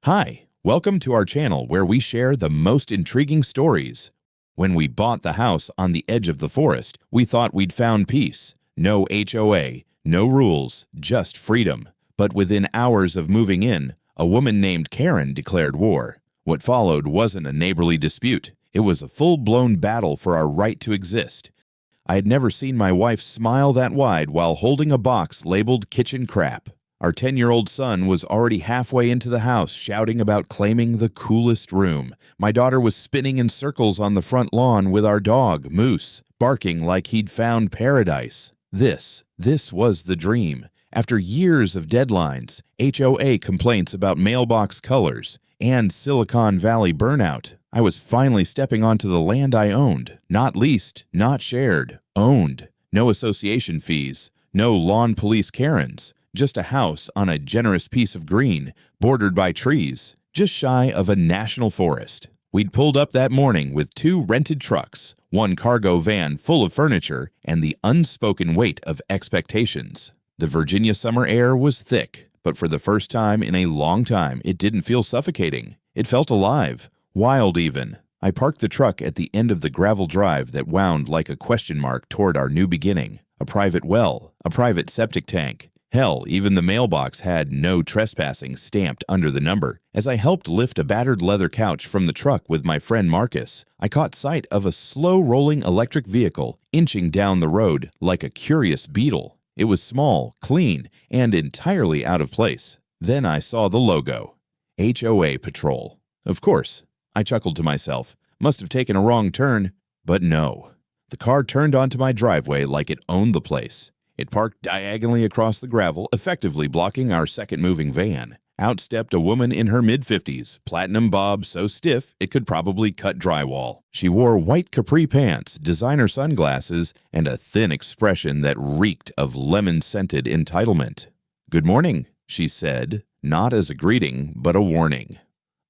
Hi, welcome to our channel where we share the most intriguing stories. When we bought the house on the edge of the forest, we thought we'd found peace. No HOA, no rules, just freedom. But within hours of moving in, a woman named Karen declared war. What followed wasn't a neighborly dispute. It was a full-blown battle for our right to exist. I had never seen my wife smile that wide while holding a box labeled kitchen crap. Our 10-year-old son was already halfway into the house shouting about claiming the coolest room. My daughter was spinning in circles on the front lawn with our dog, Moose, barking like he'd found paradise. This was the dream. After years of deadlines, HOA complaints about mailbox colors, and Silicon Valley burnout, I was finally stepping onto the land I owned. Not leased, not shared, owned. No association fees, no lawn police Karens. Just a house on a generous piece of green, bordered by trees, just shy of a national forest. We'd pulled up that morning with 2 rented trucks, 1 cargo van full of furniture, and the unspoken weight of expectations. The Virginia summer air was thick, but for the first time in a long time, it didn't feel suffocating. It felt alive, wild even. I parked the truck at the end of the gravel drive that wound like a question mark toward our new beginning. A private well, a private septic tank. Hell, even the mailbox had "No Trespassing" stamped under the number. As I helped lift a battered leather couch from the truck with my friend Marcus, I caught sight of a slow-rolling electric vehicle inching down the road like a curious beetle. It was small, clean, and entirely out of place. Then I saw the logo, HOA Patrol. Of course, I chuckled to myself. Must have taken a wrong turn, but no. The car turned onto my driveway like it owned the place. It parked diagonally across the gravel, effectively blocking our second-moving van. Out stepped a woman in her mid-50s, platinum bob so stiff it could probably cut drywall. She wore white capri pants, designer sunglasses, and a thin expression that reeked of lemon-scented entitlement. "Good morning," she said, not as a greeting, but a warning.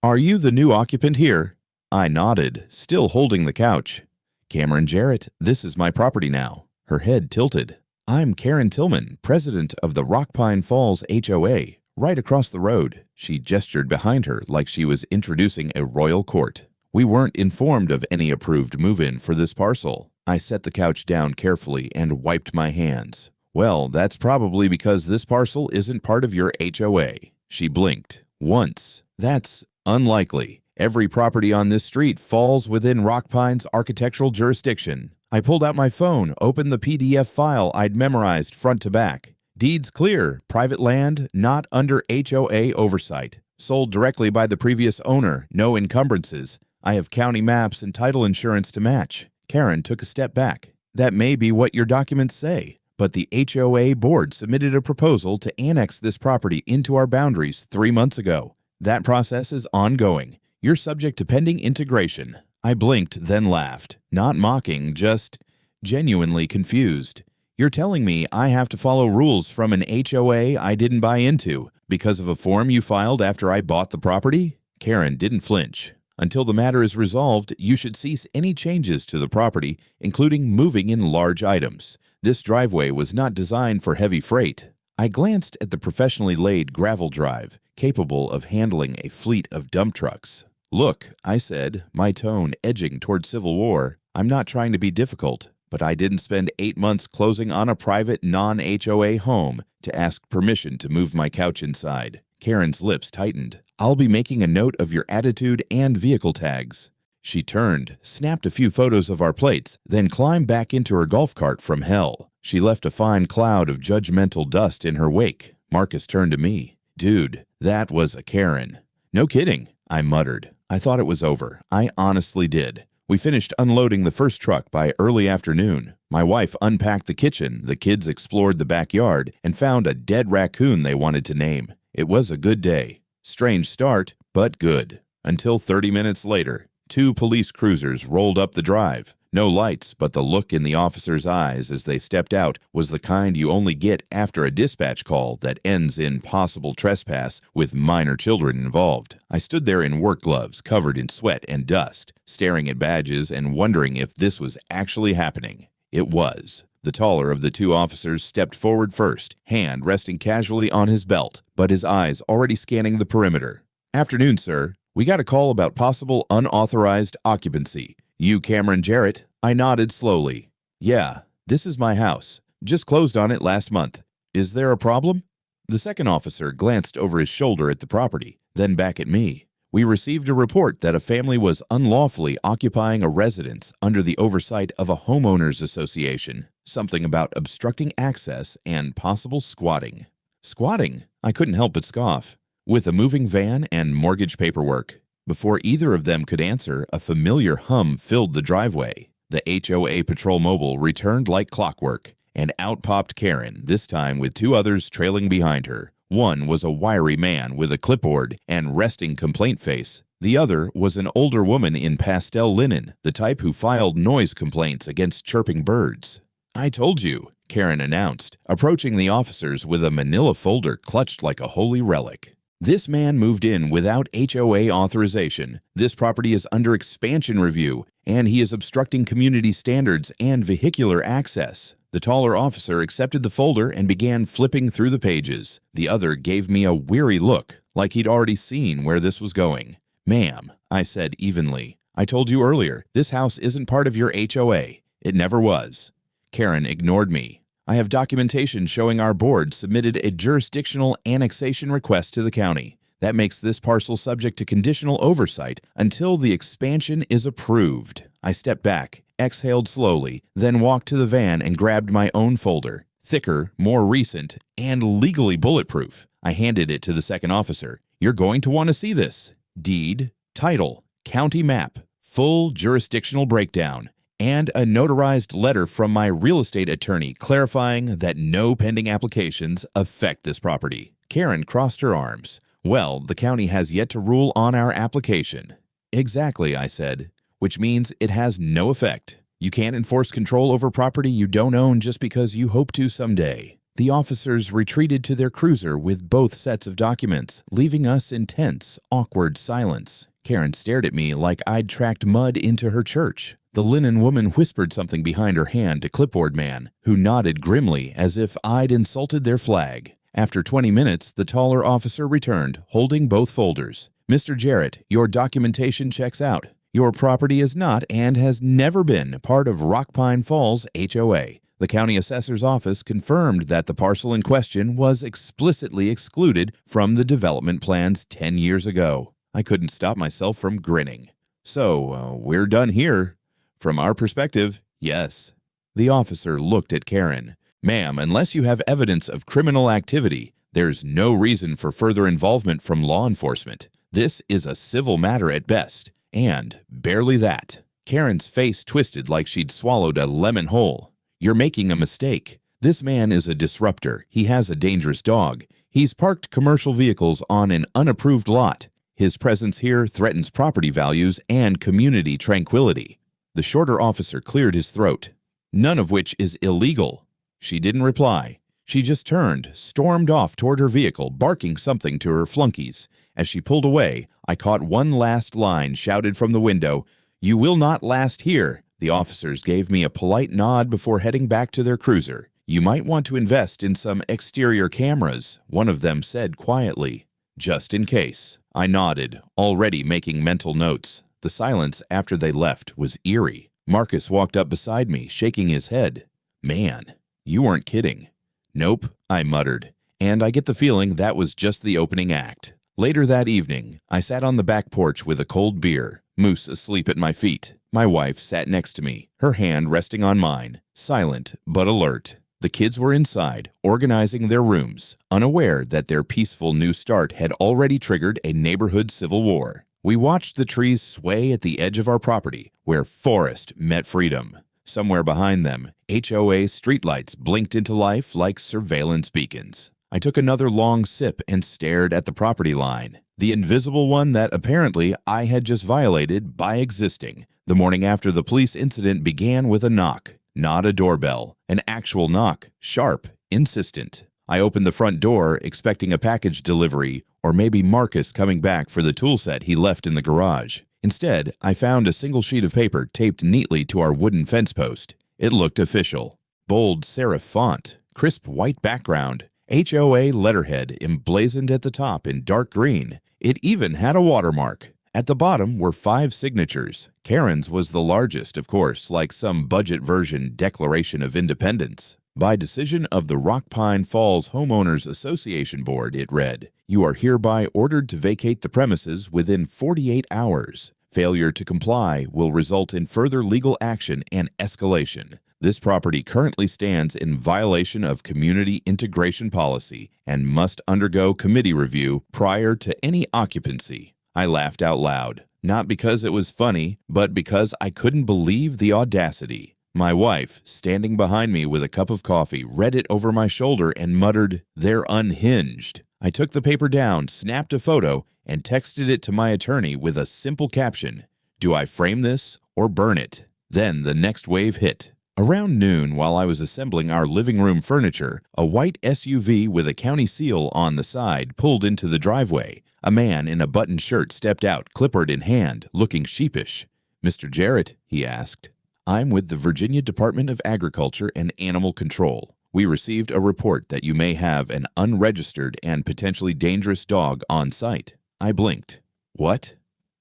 "Are you the new occupant here?" I nodded, still holding the couch. "Cameron Jarrett, this is my property now." Her head tilted. "I'm Karen Tillman, president of the Rock Pine Falls HOA, right across the road." She gestured behind her like she was introducing a royal court. "We weren't informed of any approved move-in for this parcel." I set the couch down carefully and wiped my hands. "Well, that's probably because this parcel isn't part of your HOA." She blinked. "Once. That's unlikely. Every property on this street falls within Rock Pine's architectural jurisdiction." I pulled out my phone, opened the PDF file I'd memorized front to back. "Deeds clear, private land, not under HOA oversight. Sold directly by the previous owner, no encumbrances. I have county maps and title insurance to match." Karen took a step back. "That may be what your documents say, but the HOA board submitted a proposal to annex this property into our boundaries 3 months ago. That process is ongoing. You're subject to pending integration." I blinked, then laughed. Not mocking, just genuinely confused. "You're telling me I have to follow rules from an HOA I didn't buy into because of a form you filed after I bought the property?" Karen didn't flinch. "Until the matter is resolved, you should cease any changes to the property, including moving in large items. This driveway was not designed for heavy freight." I glanced at the professionally laid gravel drive, capable of handling a fleet of dump trucks. "Look," I said, my tone edging toward civil war, "I'm not trying to be difficult, but I didn't spend 8 months closing on a private non-HOA home to ask permission to move my couch inside." Karen's lips tightened. "I'll be making a note of your attitude and vehicle tags." She turned, snapped a few photos of our plates, then climbed back into her golf cart from hell. She left a fine cloud of judgmental dust in her wake. Marcus turned to me. "Dude, that was a Karen." "No kidding," I muttered. I thought it was over. I honestly did. We finished unloading the first truck by early afternoon. My wife unpacked the kitchen, the kids explored the backyard, and found a dead raccoon they wanted to name. It was a good day. Strange start, but good. Until 30 minutes later, 2 police cruisers rolled up the drive. No lights, but the look in the officers' eyes as they stepped out was the kind you only get after a dispatch call that ends in possible trespass with minor children involved. I stood there in work gloves, covered in sweat and dust, staring at badges and wondering if this was actually happening. It was. The taller of the 2 officers stepped forward first, hand resting casually on his belt, but his eyes already scanning the perimeter. Afternoon, sir. We got a call about possible unauthorized occupancy. You Cameron Jarrett? I nodded slowly. Yeah, this is my house. Just closed on it last month. Is there a problem? The second officer glanced over his shoulder at the property, then back at me. We received a report that a family was unlawfully occupying a residence under the oversight of a homeowners association. Something about obstructing access and possible squatting. Squatting? I couldn't help but scoff. With a moving van and mortgage paperwork. Before either of them could answer, a familiar hum filled the driveway. The HOA patrol mobile returned like clockwork, and out popped Karen, this time with two others trailing behind her. One was a wiry man with a clipboard and resting complaint face. The other was an older woman in pastel linen, the type who filed noise complaints against chirping birds. I told you, Karen announced, approaching the officers with a manila folder clutched like a holy relic. This man moved in without HOA authorization. This property is under expansion review, and he is obstructing community standards and vehicular access. The taller officer accepted the folder and began flipping through the pages. The other gave me a weary look, like he'd already seen where this was going. Ma'am, I said evenly, I told you earlier, this house isn't part of your HOA. It never was. Karen ignored me. I have documentation showing our board submitted a jurisdictional annexation request to the county. That makes this parcel subject to conditional oversight until the expansion is approved. I stepped back, exhaled slowly, then walked to the van and grabbed my own folder. Thicker, more recent, and legally bulletproof. I handed it to the second officer. You're going to want to see this. Deed, title, county map, full jurisdictional breakdown, and a notarized letter from my real estate attorney clarifying that no pending applications affect this property. Karen crossed her arms. Well, the county has yet to rule on our application. Exactly, I said, which means it has no effect. You can't enforce control over property you don't own just because you hope to someday. The officers retreated to their cruiser with both sets of documents, leaving us in tense, awkward silence. Karen stared at me like I'd tracked mud into her church. The linen woman whispered something behind her hand to clipboard man, who nodded grimly as if I'd insulted their flag. After 20 minutes, the taller officer returned, holding both folders. Mr. Jarrett, your documentation checks out. Your property is not and has never been part of Rock Pine Falls HOA. The county assessor's office confirmed that the parcel in question was explicitly excluded from the development plans 10 years ago. I couldn't stop myself from grinning. So, we're done here. From our perspective, yes. The officer looked at Karen. Ma'am, unless you have evidence of criminal activity, there's no reason for further involvement from law enforcement. This is a civil matter at best, and barely that. Karen's face twisted like she'd swallowed a lemon whole. You're making a mistake. This man is a disruptor. He has a dangerous dog. He's parked commercial vehicles on an unapproved lot. His presence here threatens property values and community tranquility. The shorter officer cleared his throat. None of which is illegal. She didn't reply. She just turned, stormed off toward her vehicle, barking something to her flunkies. As she pulled away, I caught one last line shouted from the window, "You will not last here." The officers gave me a polite nod before heading back to their cruiser. "You might want to invest in some exterior cameras," one of them said quietly. "Just in case." I nodded, already making mental notes. The silence after they left was eerie. Marcus walked up beside me, shaking his head. "Man, you weren't kidding." "Nope," I muttered, and I get the feeling that was just the opening act. Later that evening, I sat on the back porch with a cold beer, Moose asleep at my feet. My wife sat next to me, her hand resting on mine, silent but alert. The kids were inside, organizing their rooms, unaware that their peaceful new start had already triggered a neighborhood civil war. We watched the trees sway at the edge of our property, where forest met freedom. Somewhere behind them, HOA streetlights blinked into life like surveillance beacons. I took another long sip and stared at the property line, the invisible one that apparently I had just violated by existing. The morning after the police incident began with a knock, not a doorbell, an actual knock, sharp, insistent. I opened the front door, expecting a package delivery, or maybe Marcus coming back for the tool set he left in the garage. Instead, I found a single sheet of paper taped neatly to our wooden fence post. It looked official. Bold serif font, crisp white background, HOA letterhead emblazoned at the top in dark green. It even had a watermark. At the bottom were 5 signatures. Karen's was the largest, of course, like some budget version Declaration of Independence. By decision of the Rock Pine Falls Homeowners Association Board, it read, "You are hereby ordered to vacate the premises within 48 hours. Failure to comply will result in further legal action and escalation. This property currently stands in violation of community integration policy and must undergo committee review prior to any occupancy." I laughed out loud, not because it was funny, but because I couldn't believe the audacity. My wife, standing behind me with a cup of coffee, read it over my shoulder and muttered, "They're unhinged." I took the paper down, snapped a photo, and texted it to my attorney with a simple caption, "Do I frame this or burn it?" Then the next wave hit. Around noon, while I was assembling our living room furniture, a white SUV with a county seal on the side pulled into the driveway. A man in a buttoned shirt stepped out, clipboard in hand, looking sheepish. "Mr. Jarrett?" he asked. "I'm with the Virginia Department of Agriculture and Animal Control. We received a report that you may have an unregistered and potentially dangerous dog on site." I blinked. "What?"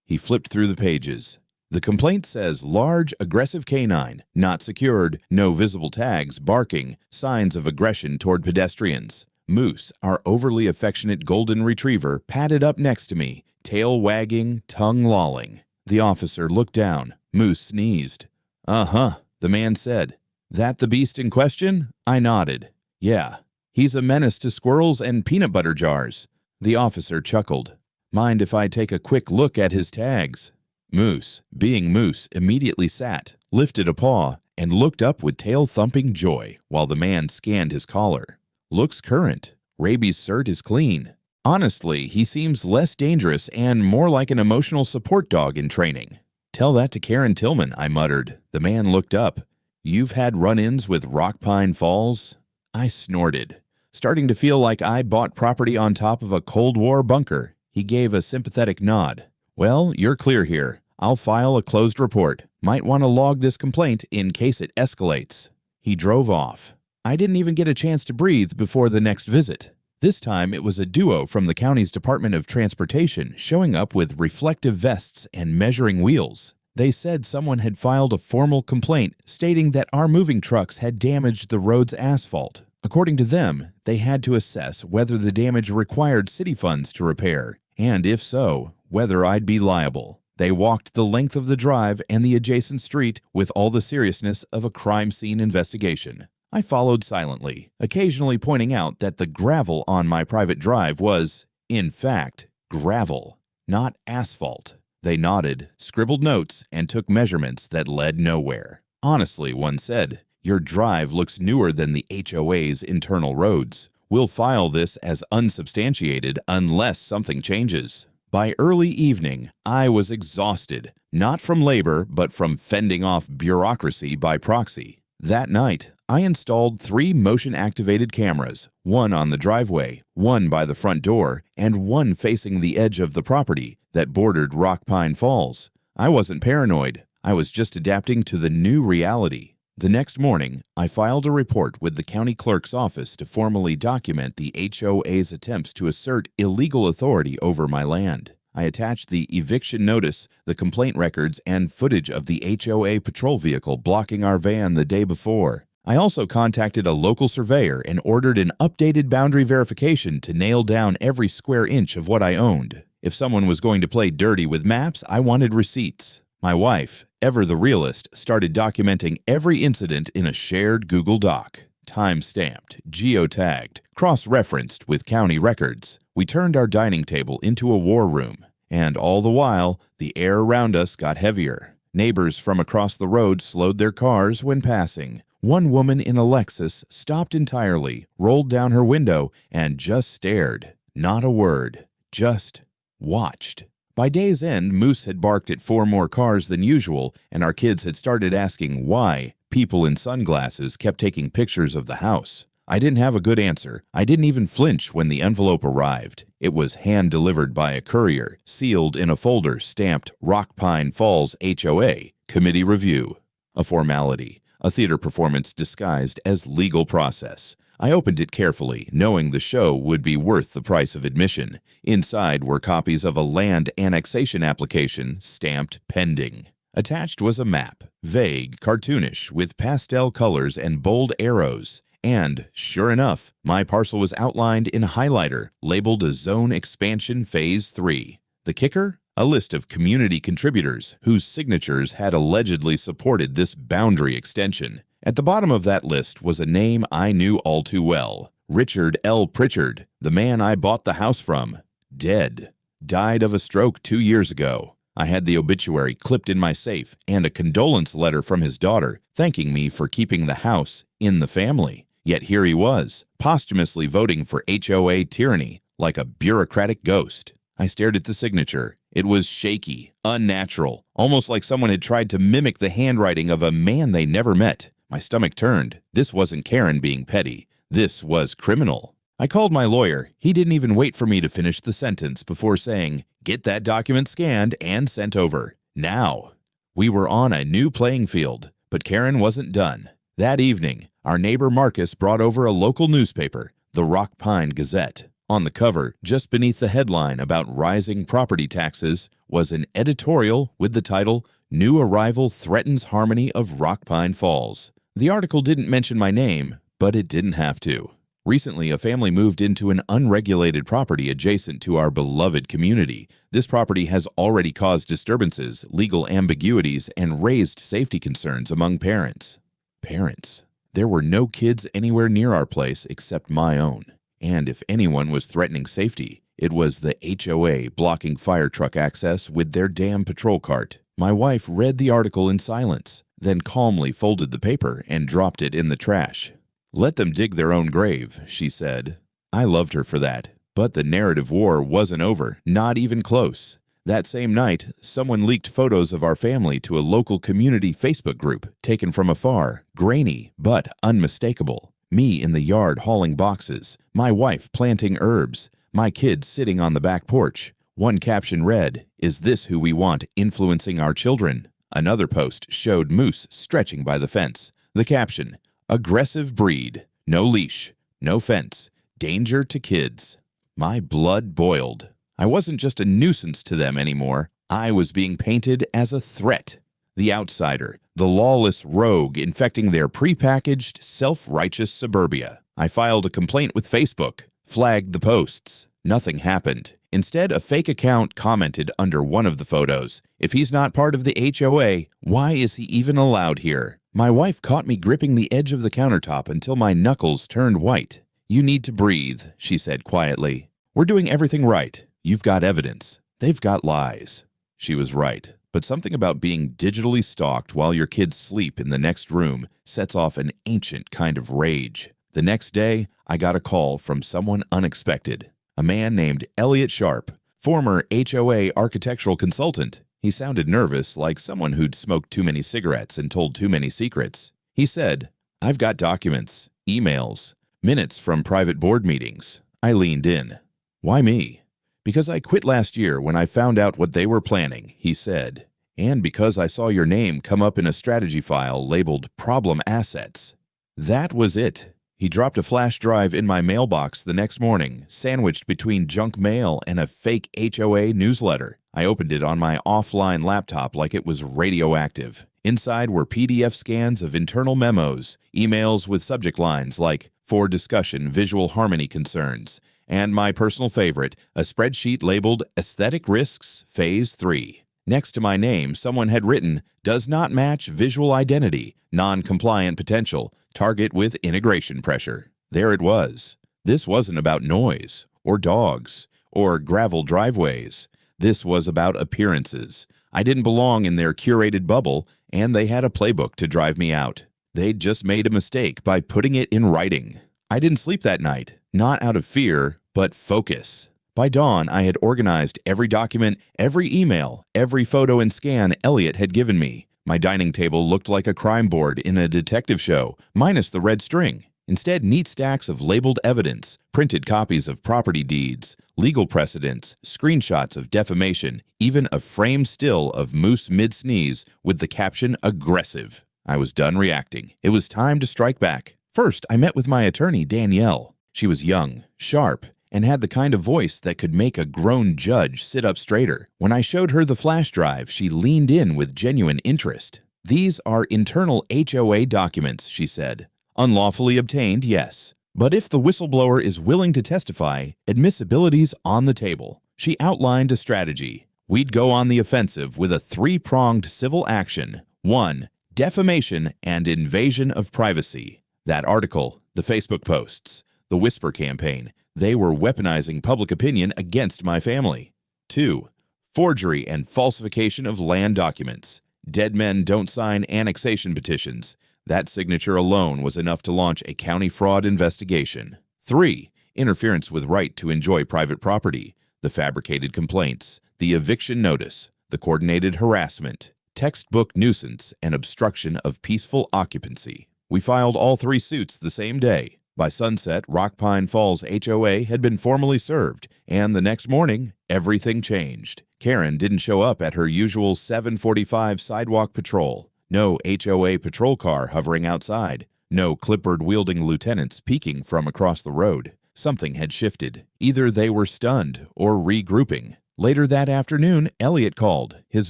He flipped through the pages. "The complaint says large, aggressive canine, not secured, no visible tags, barking, signs of aggression toward pedestrians. Moose, our overly affectionate golden retriever, padded up next to me, tail wagging, tongue lolling." The officer looked down. Moose sneezed. "Uh-huh," the man said. "That the beast in question?" I nodded. "Yeah. He's a menace to squirrels and peanut butter jars." The officer chuckled. "Mind if I take a quick look at his tags?" Moose, being Moose, immediately sat, lifted a paw, and looked up with tail-thumping joy while the man scanned his collar. "Looks current. Rabies cert is clean. Honestly, he seems less dangerous and more like an emotional support dog in training." "Tell that to Karen Tillman," I muttered. The man looked up. "You've had run-ins with Rock Pine Falls?" I snorted, starting to feel like I bought property on top of a Cold War bunker. He gave a sympathetic nod. "Well, you're clear here. I'll file a closed report. Might want to log this complaint in case it escalates." He drove off. I didn't even get a chance to breathe before the next visit. This time it was a duo from the county's Department of Transportation showing up with reflective vests and measuring wheels. They said someone had filed a formal complaint stating that our moving trucks had damaged the road's asphalt. According to them, they had to assess whether the damage required city funds to repair, and if so, whether I'd be liable. They walked the length of the drive and the adjacent street with all the seriousness of a crime scene investigation. I followed silently, occasionally pointing out that the gravel on my private drive was, in fact, gravel, not asphalt. They nodded, scribbled notes, and took measurements that led nowhere. Honestly, one said, "Your drive looks newer than the HOA's internal roads. We'll file this as unsubstantiated unless something changes." By early evening, I was exhausted, not from labor, but from fending off bureaucracy by proxy. That night, I installed 3 motion-activated cameras, one on the driveway, one by the front door, and one facing the edge of the property that bordered Rock Pine Falls. I wasn't paranoid. I was just adapting to the new reality. The next morning, I filed a report with the county clerk's office to formally document the HOA's attempts to assert illegal authority over my land. I attached the eviction notice, the complaint records, and footage of the HOA patrol vehicle blocking our van the day before. I also contacted a local surveyor and ordered an updated boundary verification to nail down every square inch of what I owned. If someone was going to play dirty with maps, I wanted receipts. My wife, ever the realist, started documenting every incident in a shared Google Doc. Time-stamped, geotagged, cross-referenced with county records. We turned our dining table into a war room. And all the while, the air around us got heavier. Neighbors from across the road slowed their cars when passing. One woman in a Lexus stopped entirely, rolled down her window, and just stared. Not a word. Just watched. By day's end, Moose had barked at 4 more cars than usual, and our kids had started asking why people in sunglasses kept taking pictures of the house. I didn't have a good answer. I didn't even flinch when the envelope arrived. It was hand-delivered by a courier, sealed in a folder stamped Rock Pine Falls HOA, Committee Review. A formality. A theater performance disguised as legal process. I opened it carefully, knowing the show would be worth the price of admission. Inside were copies of a land annexation application stamped pending. Attached was a map, vague, cartoonish, with pastel colors and bold arrows. And, sure enough, my parcel was outlined in highlighter, labeled a Zone Expansion Phase 3. The kicker? A list of community contributors whose signatures had allegedly supported this boundary extension. At the bottom of that list was a name I knew all too well. Richard L. Pritchard, the man I bought the house from. Dead. Died of a stroke 2 years ago. I had the obituary clipped in my safe and a condolence letter from his daughter thanking me for keeping the house in the family. Yet here he was, posthumously voting for HOA tyranny like a bureaucratic ghost. I stared at the signature. It was shaky, unnatural, almost like someone had tried to mimic the handwriting of a man they never met. My stomach turned. This wasn't Karen being petty. This was criminal. I called my lawyer. He didn't even wait for me to finish the sentence before saying, "Get that document scanned and sent over. Now." We were on a new playing field, but Karen wasn't done. That evening, our neighbor Marcus brought over a local newspaper, the Rock Pine Gazette. On the cover, just beneath the headline about rising property taxes, was an editorial with the title, "New Arrival Threatens Harmony of Rock Pine Falls." The article didn't mention my name, but it didn't have to. Recently, a family moved into an unregulated property adjacent to our beloved community. This property has already caused disturbances, legal ambiguities, and raised safety concerns among parents. Parents. There were no kids anywhere near our place except my own. And if anyone was threatening safety, it was the HOA blocking fire truck access with their damn patrol cart. My wife read the article in silence, then calmly folded the paper and dropped it in the trash. "Let them dig their own grave," she said. I loved her for that. But the narrative war wasn't over, not even close. That same night, someone leaked photos of our family to a local community Facebook group, taken from afar, grainy but unmistakable. Me in the yard hauling boxes, my wife planting herbs, my kids sitting on the back porch. One caption read, "Is this who we want influencing our children?" Another post showed Moose stretching by the fence. The caption, "Aggressive breed, no leash, no fence, danger to kids." My blood boiled. I wasn't just a nuisance to them anymore. I was being painted as a threat. The outsider, the lawless rogue infecting their prepackaged, self-righteous suburbia. I filed a complaint with Facebook, flagged the posts. Nothing happened. Instead, a fake account commented under one of the photos, "If he's not part of the HOA, why is he even allowed here?" My wife caught me gripping the edge of the countertop until my knuckles turned white. "You need to breathe," she said quietly. "We're doing everything right. You've got evidence. They've got lies." She was right. But something about being digitally stalked while your kids sleep in the next room sets off an ancient kind of rage. The next day, I got a call from someone unexpected. A man named Elliot Sharp, former HOA architectural consultant. He sounded nervous, like someone who'd smoked too many cigarettes and told too many secrets. He said, "I've got documents, emails, minutes from private board meetings." I leaned in. "Why me?" "Because I quit last year when I found out what they were planning," he said. "And because I saw your name come up in a strategy file labeled Problem Assets." That was it. He dropped a flash drive in my mailbox the next morning, sandwiched between junk mail and a fake HOA newsletter. I opened it on my offline laptop like it was radioactive. Inside were PDF scans of internal memos, emails with subject lines like, "For discussion, visual harmony concerns," and my personal favorite, a spreadsheet labeled Aesthetic Risks Phase 3. Next to my name, someone had written, "Does not match visual identity, non-compliant potential, target with integration pressure." There it was. This wasn't about noise, or dogs, or gravel driveways. This was about appearances. I didn't belong in their curated bubble, and they had a playbook to drive me out. They'd just made a mistake by putting it in writing. I didn't sleep that night. Not out of fear, but focus. By dawn, I had organized every document, every email, every photo and scan Elliot had given me. My dining table looked like a crime board in a detective show, minus the red string. Instead, neat stacks of labeled evidence, printed copies of property deeds, legal precedents, screenshots of defamation, even a framed still of Moose mid-sneeze with the caption "Aggressive." I was done reacting. It was time to strike back. First, I met with my attorney, Danielle. She was young, sharp, and had the kind of voice that could make a grown judge sit up straighter. When I showed her the flash drive, she leaned in with genuine interest. "These are internal HOA documents," she said. "Unlawfully obtained, yes. But if the whistleblower is willing to testify, admissibility's on the table." She outlined a strategy. We'd go on the offensive with a three-pronged civil action. 1. Defamation and invasion of privacy. That article, the Facebook posts, the whisper campaign, they were weaponizing public opinion against my family. 2. Forgery and falsification of land documents. Dead men don't sign annexation petitions. That signature alone was enough to launch a county fraud investigation. 3. Interference with right to enjoy private property. The fabricated complaints, the eviction notice, the coordinated harassment, textbook nuisance, and obstruction of peaceful occupancy. We filed all 3 suits the same day. By sunset, Rock Pine Falls HOA had been formally served, and the next morning, everything changed. Karen didn't show up at her usual 7:45 sidewalk patrol. No HOA patrol car hovering outside. No clipboard-wielding lieutenants peeking from across the road. Something had shifted. Either they were stunned or regrouping. Later that afternoon, Elliot called. His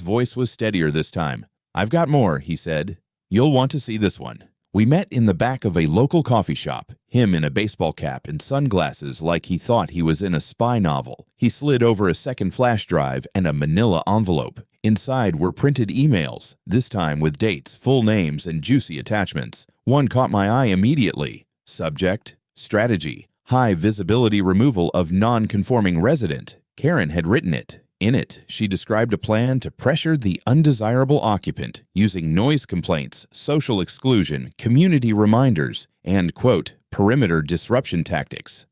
voice was steadier this time. "I've got more," he said. "You'll want to see this one." We met in the back of a local coffee shop, him in a baseball cap and sunglasses like he thought he was in a spy novel. He slid over a second flash drive and a manila envelope. Inside were printed emails, this time with dates, full names, and juicy attachments. One caught my eye immediately. Subject, strategy, high visibility removal of non-conforming resident. Karen had written it. In it, she described a plan to pressure the undesirable occupant using noise complaints, social exclusion, community reminders, and, quote, perimeter disruption tactics.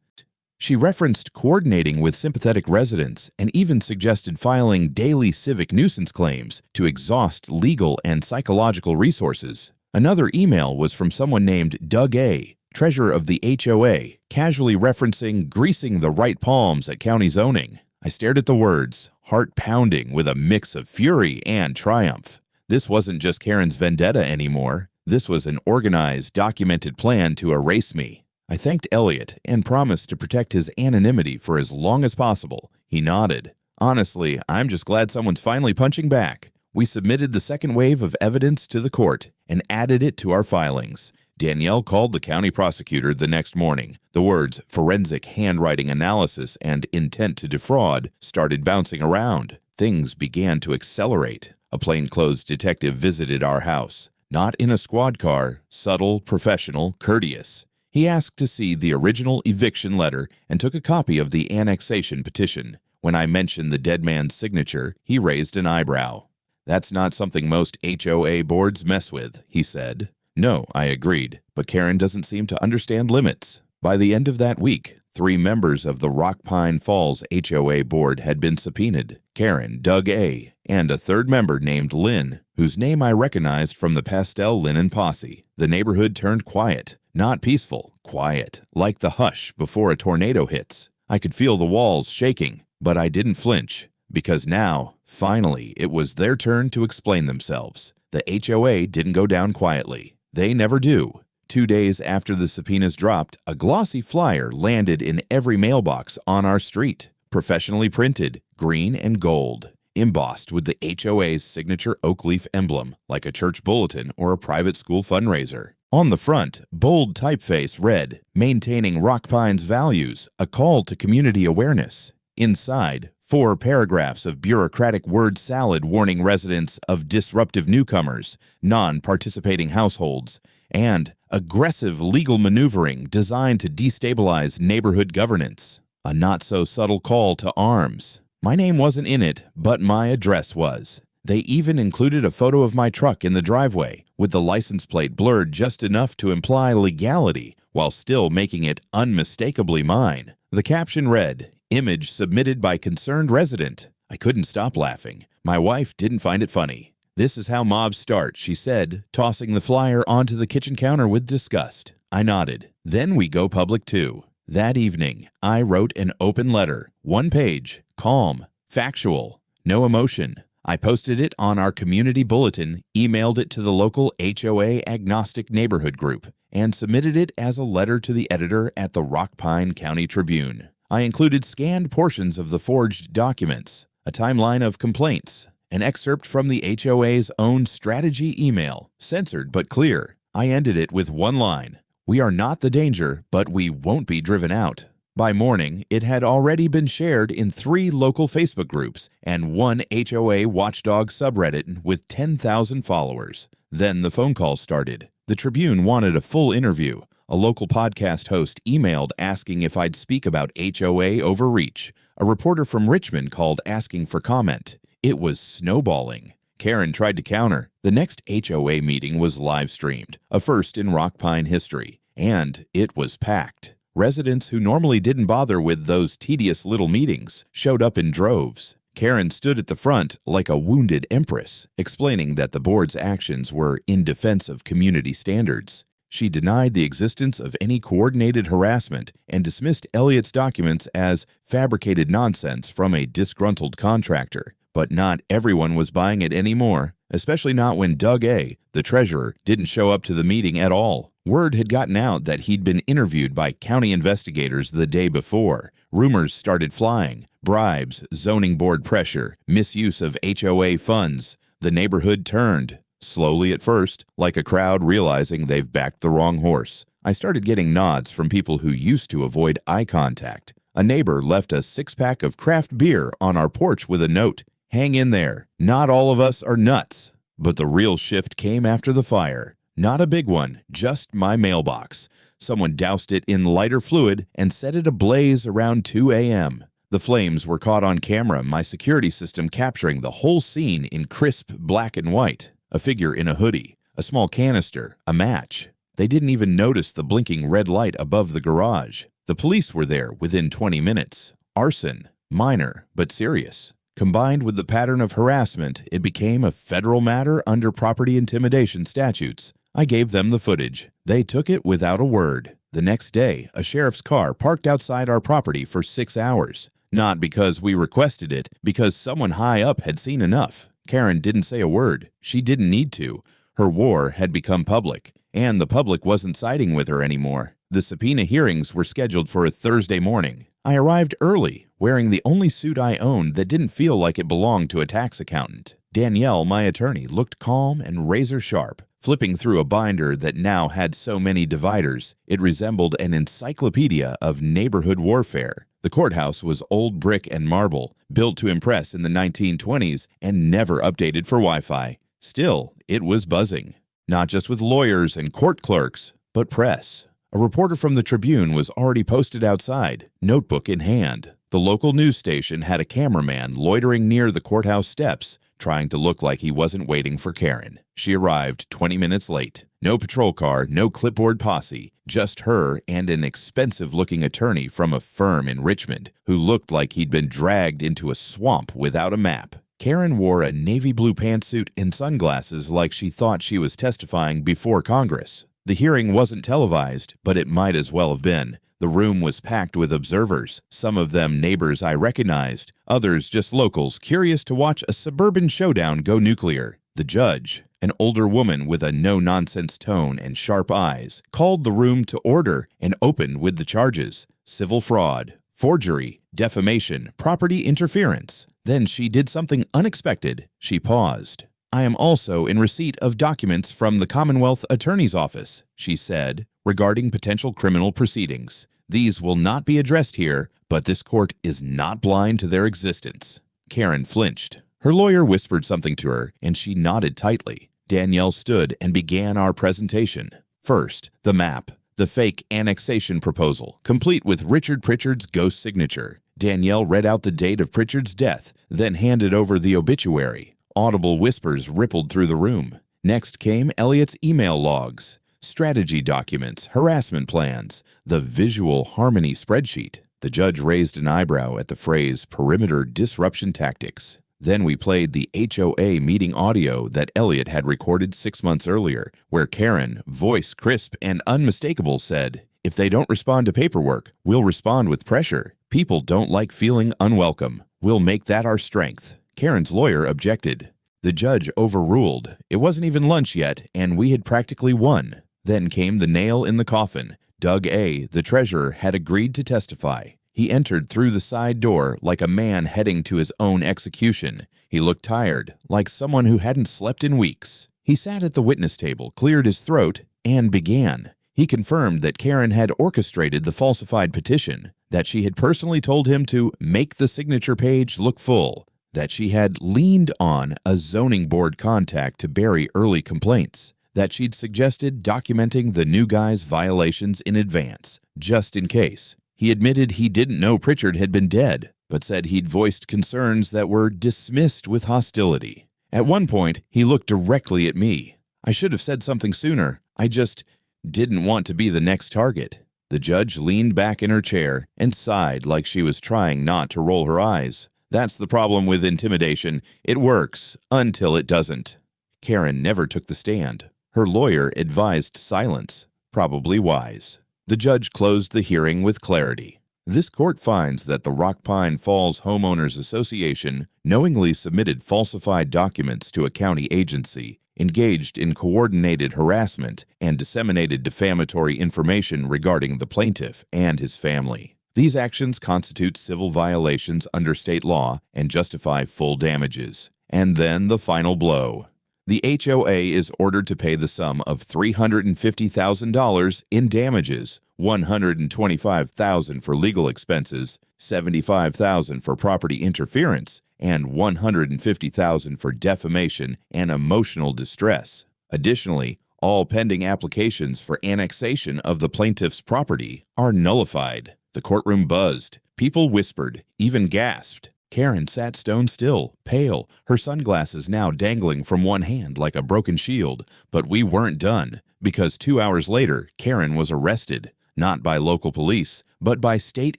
She referenced coordinating with sympathetic residents and even suggested filing daily civic nuisance claims to exhaust legal and psychological resources. Another email was from someone named Doug A., treasurer of the HOA, casually referencing greasing the right palms at county zoning. I stared at the words, heart pounding with a mix of fury and triumph. This wasn't just Karen's vendetta anymore. This was an organized, documented plan to erase me. I thanked Elliot and promised to protect his anonymity for as long as possible. He nodded. "Honestly, I'm just glad someone's finally punching back." We submitted the second wave of evidence to the court and added it to our filings. Danielle called the county prosecutor the next morning. The words forensic handwriting analysis and intent to defraud started bouncing around. Things began to accelerate. A plainclothes detective visited our house. Not in a squad car, subtle, professional, courteous. He asked to see the original eviction letter and took a copy of the annexation petition. When I mentioned the dead man's signature, he raised an eyebrow. "That's not something most HOA boards mess with," he said. No, I agreed, but Karen doesn't seem to understand limits. By the end of that week, 3 members of the Rock Pine Falls HOA board had been subpoenaed. Karen, Doug A., and a third member named Lynn, whose name I recognized from the pastel linen posse. The neighborhood turned quiet. Not peaceful, quiet, like the hush before a tornado hits. I could feel the walls shaking, but I didn't flinch, because now, finally, it was their turn to explain themselves. The HOA didn't go down quietly. They never do. 2 days after the subpoenas dropped, a glossy flyer landed in every mailbox on our street. Professionally printed, green and gold, embossed with the HOA's signature oak leaf emblem, like a church bulletin or a private school fundraiser. On the front, bold typeface read, "Maintaining Rock Pine's values, a call to community awareness." Inside, 4 paragraphs of bureaucratic word salad warning residents of disruptive newcomers, non-participating households, and aggressive legal maneuvering designed to destabilize neighborhood governance. A not-so-subtle call to arms. My name wasn't in it, but my address was. They even included a photo of my truck in the driveway, with the license plate blurred just enough to imply legality, while still making it unmistakably mine. The caption read, "Image submitted by concerned resident." I couldn't stop laughing. My wife didn't find it funny. "This is how mobs start," she said, tossing the flyer onto the kitchen counter with disgust. I nodded. "Then we go public too." That evening, I wrote an open letter, 1 page, calm, factual, no emotion. I posted it on our community bulletin, emailed it to the local HOA agnostic neighborhood group, and submitted it as a letter to the editor at the Rock-Pine County Tribune. I included scanned portions of the forged documents, a timeline of complaints, an excerpt from the HOA's own strategy email, censored but clear. I ended it with one line: "We are not the danger, but we won't be driven out." By morning, it had already been shared in 3 local Facebook groups and 1 HOA watchdog subreddit with 10,000 followers. Then the phone calls started. The Tribune wanted a full interview. A local podcast host emailed asking if I'd speak about HOA overreach. A reporter from Richmond called asking for comment. It was snowballing. Karen tried to counter. The next HOA meeting was live-streamed, a first in Rock-Pine history, and it was packed. Residents who normally didn't bother with those tedious little meetings showed up in droves. Karen stood at the front like a wounded empress, explaining that the board's actions were in defense of community standards. She denied the existence of any coordinated harassment and dismissed Elliott's documents as fabricated nonsense from a disgruntled contractor. But not everyone was buying it anymore, especially not when Doug A., the treasurer, didn't show up to the meeting at all. Word had gotten out that he'd been interviewed by county investigators the day before. Rumors started flying: bribes, zoning board pressure, misuse of HOA funds. The neighborhood turned. Slowly at first, like a crowd realizing they've backed the wrong horse. I started getting nods from people who used to avoid eye contact. A neighbor left a 6-pack of craft beer on our porch with a note: "Hang in there. Not all of us are nuts." But the real shift came after the fire. Not a big one, just my mailbox. Someone doused it in lighter fluid and set it ablaze around 2 a.m. The flames were caught on camera, my security system capturing the whole scene in crisp black and white. A figure in a hoodie, a small canister, a match. They didn't even notice the blinking red light above the garage. The police were there within 20 minutes. Arson, minor but serious. Combined with the pattern of harassment, it became a federal matter under property intimidation statutes. I gave them the footage. They took it without a word. The next day, a sheriff's car parked outside our property for 6 hours. Not because we requested it, because someone high up had seen enough. Karen didn't say a word. She didn't need to. Her war had become public, and the public wasn't siding with her anymore. The subpoena hearings were scheduled for a Thursday morning. I arrived early, wearing the only suit I owned that didn't feel like it belonged to a tax accountant. Danielle, my attorney, looked calm and razor-sharp. Flipping through a binder that now had so many dividers, it resembled an encyclopedia of neighborhood warfare. The courthouse was old brick and marble, built to impress in the 1920s and never updated for Wi-Fi. Still, it was buzzing. Not just with lawyers and court clerks, but press. A reporter from the Tribune was already posted outside, notebook in hand. The local news station had a cameraman loitering near the courthouse steps, trying to look like he wasn't waiting for Karen. She arrived 20 minutes late. No patrol car, no clipboard posse, just her and an expensive-looking attorney from a firm in Richmond who looked like he'd been dragged into a swamp without a map. Karen wore a navy blue pantsuit and sunglasses like she thought she was testifying before Congress. The hearing wasn't televised, but it might as well have been. The room was packed with observers, some of them neighbors I recognized, others just locals curious to watch a suburban showdown go nuclear. The judge, an older woman with a no-nonsense tone and sharp eyes, called the room to order and opened with the charges: civil fraud, forgery, defamation, property interference. Then she did something unexpected. She paused. "I am also in receipt of documents from the Commonwealth Attorney's Office," she said, "regarding potential criminal proceedings. These will not be addressed here, but this court is not blind to their existence." Karen flinched. Her lawyer whispered something to her, and she nodded tightly. Danielle stood and began our presentation. First, the map, the fake annexation proposal, complete with Richard Pritchard's ghost signature. Danielle read out the date of Pritchard's death, then handed over the obituary. Audible whispers rippled through the room. Next came Elliott's email logs, strategy documents, harassment plans, the visual harmony spreadsheet. The judge raised an eyebrow at the phrase perimeter disruption tactics. Then we played the HOA meeting audio that Elliott had recorded 6 months earlier, where Karen, voice crisp and unmistakable, said, "If they don't respond to paperwork, we'll respond with pressure. People don't like feeling unwelcome. We'll make that our strength." Karen's lawyer objected. The judge overruled. It wasn't even lunch yet, and we had practically won. Then came the nail in the coffin. Doug A., the treasurer, had agreed to testify. He entered through the side door like a man heading to his own execution. He looked tired, like someone who hadn't slept in weeks. He sat at the witness table, cleared his throat, and began. He confirmed that Karen had orchestrated the falsified petition, that she had personally told him to make the signature page look full, that she had leaned on a zoning board contact to bury early complaints, that she'd suggested documenting the new guy's violations in advance, just in case. He admitted he didn't know Pritchard had been dead, but said he'd voiced concerns that were dismissed with hostility. At one point, he looked directly at me. I should have said something sooner. I just didn't want to be the next target. The judge leaned back in her chair and sighed like she was trying not to roll her eyes. That's the problem with intimidation. It works until it doesn't. Karen never took the stand. Her lawyer advised silence, probably wise. The judge closed the hearing with clarity. This court finds that the Rock Pine Falls Homeowners Association knowingly submitted falsified documents to a county agency, engaged in coordinated harassment, and disseminated defamatory information regarding the plaintiff and his family. These actions constitute civil violations under state law and justify full damages. And then the final blow. The HOA is ordered to pay the sum of $350,000 in damages, $125,000 for legal expenses, $75,000 for property interference, and $150,000 for defamation and emotional distress. Additionally, all pending applications for annexation of the plaintiff's property are nullified. The courtroom buzzed. People whispered, even gasped. Karen sat stone still, pale, her sunglasses now dangling from one hand like a broken shield. But we weren't done, because 2 hours later, Karen was arrested, not by local police, but by state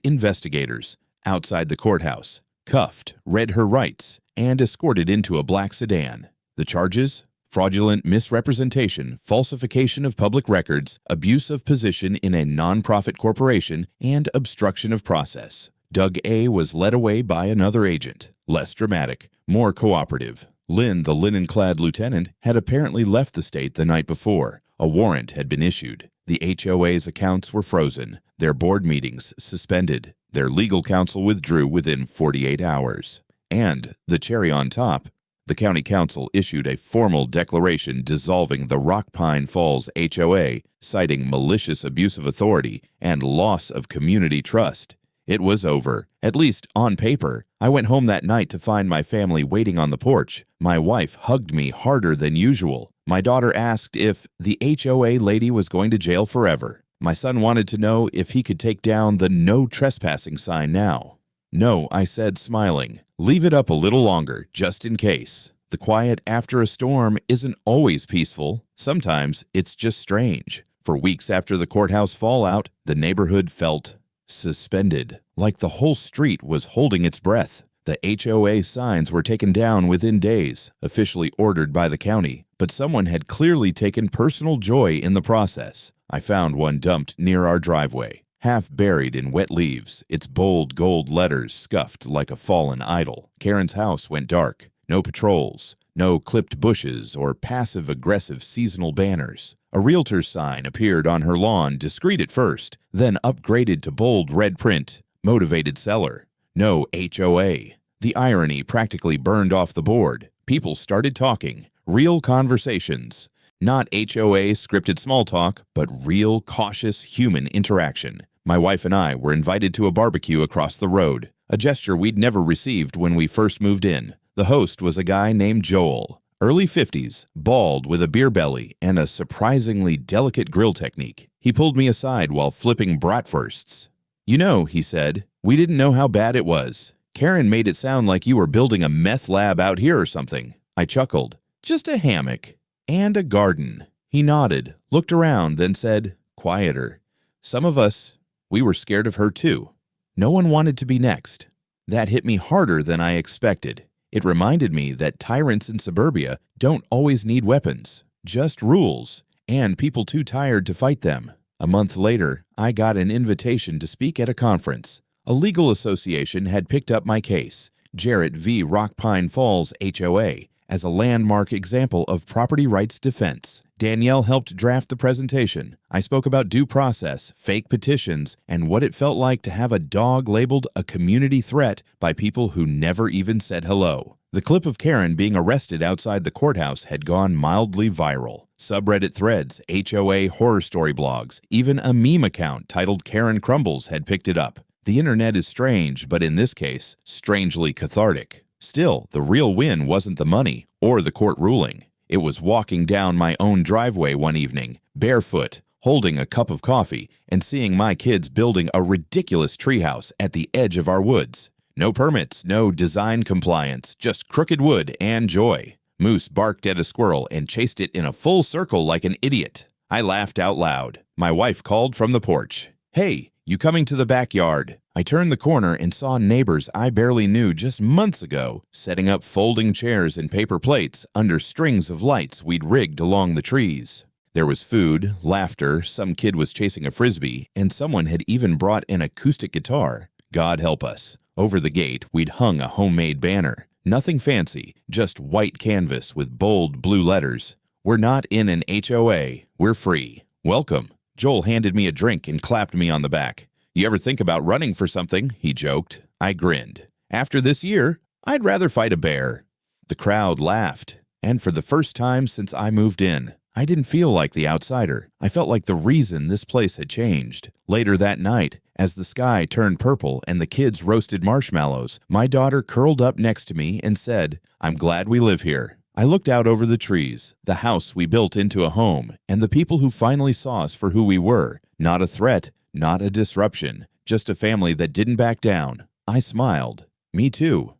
investigators, outside the courthouse, cuffed, read her rights, and escorted into a black sedan. The charges? Fraudulent misrepresentation, falsification of public records, abuse of position in a nonprofit corporation, and obstruction of process. Doug A. was led away by another agent, less dramatic, more cooperative. Lynn, the linen-clad lieutenant, had apparently left the state the night before. A warrant had been issued. The HOA's accounts were frozen, their board meetings suspended, their legal counsel withdrew within 48 hours. And, the cherry on top, the county council issued a formal declaration dissolving the Rock Pine Falls HOA, citing malicious abuse of authority and loss of community trust. It was over, at least on paper. I went home that night to find my family waiting on the porch. My wife hugged me harder than usual. My daughter asked if the HOA lady was going to jail forever. My son wanted to know if he could take down the no trespassing sign now. No, I said, smiling. Leave it up a little longer, just in case. The quiet after a storm isn't always peaceful. Sometimes it's just strange. For weeks after the courthouse fallout, the neighborhood felt suspended, like the whole street was holding its breath. The HOA signs were taken down within days, officially ordered by the county, but someone had clearly taken personal joy in the process. I found one dumped near our driveway, half buried in wet leaves, its bold gold letters scuffed like a fallen idol. Karen's house went dark. No patrols, no clipped bushes or passive-aggressive seasonal banners. A realtor's sign appeared on her lawn, discreet at first, then upgraded to bold red print, motivated seller. No HOA. The irony practically burned off the board. People started talking. Real conversations. Not HOA scripted small talk, but real, cautious human interaction. My wife and I were invited to a barbecue across the road, a gesture we'd never received when we first moved in. The host was a guy named Joel. Early 50s, bald with a beer belly and a surprisingly delicate grill technique. He pulled me aside while flipping bratwursts. "You know," he said, "we didn't know how bad it was. Karen made it sound like you were building a meth lab out here or something." I chuckled. "Just a hammock. And a garden." He nodded, looked around, then said, quieter, "Some of us, we were scared of her too." No one wanted to be next. That hit me harder than I expected. It reminded me that tyrants in suburbia don't always need weapons, just rules, and people too tired to fight them. A month later, I got an invitation to speak at a conference. A legal association had picked up my case, Jarrett v. Rock Pine Falls HOA, as a landmark example of property rights defense. Danielle helped draft the presentation. I spoke about due process, fake petitions, and what it felt like to have a dog labeled a community threat by people who never even said hello. The clip of Karen being arrested outside the courthouse had gone mildly viral. Subreddit threads, HOA horror story blogs, even a meme account titled Karen Crumbles had picked it up. The internet is strange, but in this case, strangely cathartic. Still, the real win wasn't the money or the court ruling. It was walking down my own driveway one evening, barefoot, holding a cup of coffee, and seeing my kids building a ridiculous treehouse at the edge of our woods. No permits, no design compliance, just crooked wood and joy. Moose barked at a squirrel and chased it in a full circle like an idiot. I laughed out loud. My wife called from the porch. "Hey, you coming to the backyard?" I turned the corner and saw neighbors I barely knew just months ago setting up folding chairs and paper plates under strings of lights we'd rigged along the trees. There was food, laughter, some kid was chasing a frisbee, and someone had even brought an acoustic guitar. God help us. Over the gate, we'd hung a homemade banner. Nothing fancy, just white canvas with bold blue letters. "We're not in an HOA. We're free. Welcome." Joel handed me a drink and clapped me on the back. "You ever think about running for something?" he joked. I grinned. "After this year, I'd rather fight a bear." The crowd laughed, and for the first time since I moved in, I didn't feel like the outsider. I felt like the reason this place had changed. Later that night, as the sky turned purple and the kids roasted marshmallows, my daughter curled up next to me and said, "I'm glad we live here." I looked out over the trees, the house we built into a home, and the people who finally saw us for who we were. Not a threat, not a disruption, just a family that didn't back down. I smiled. Me too.